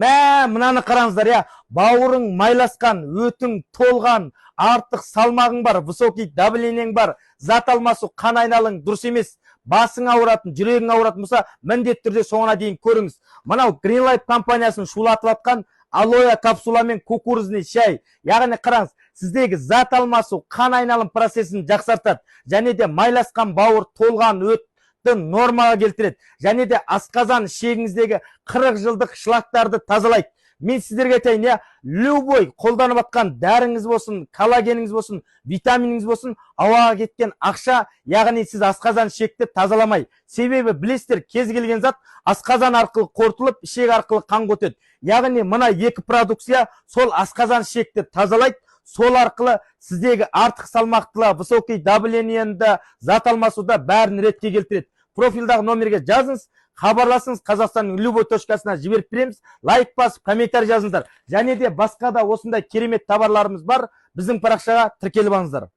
Мынаны қараңыздар, я, бауырың майласқан, өтің толған, артық салмағың бар, высокий давлениең бар, зат алмасу, қан айналың дұрыс емес, басың ауыратын, жүрегің ауыратын болса, міндетті түрде соңына дейін көріңіз. Мынау Green Life компаниясын шулатып атқан алоэ капсула мен кукурузный шай. Яғни қараңыз, сіздегі зат алмасу, қан айналым процесін жақсартады, және де майласқан бауыр, толған өт нормаға келтіреді, және де асқазан ішегіңіздегі 40 жылдық шлактарды тазалайды. Мен сіздерге айтайын, я, любой қолданып атқан дәріңіз болсын, коллагеніңіз болсын, витаминіңіз болсын, ауаға кеткен ақша, яғни сіз асқазан ішекті тазаламай. Себебі білесіздер, кез келген зат асқазан арқылы қорытылып, ішек арқылы қанға өтеді. Яғни мына екі продукция сол асқазан ішекті тазалайды. Сол арқылы сіздегі артық салмақтылығы, высокий давлениенді, зат алмасуда бәрін ретке келтіреді. Профилдағы номерге жазыңыз, хабарласыңыз, Қазақстанның любой точкасына жіберіп береміз. Лайк басып, комментарий жазыңыздар. Және де басқа да осындай керемет товарларымыз бар. Біздің парақшаға тіркеліп алыңыздар.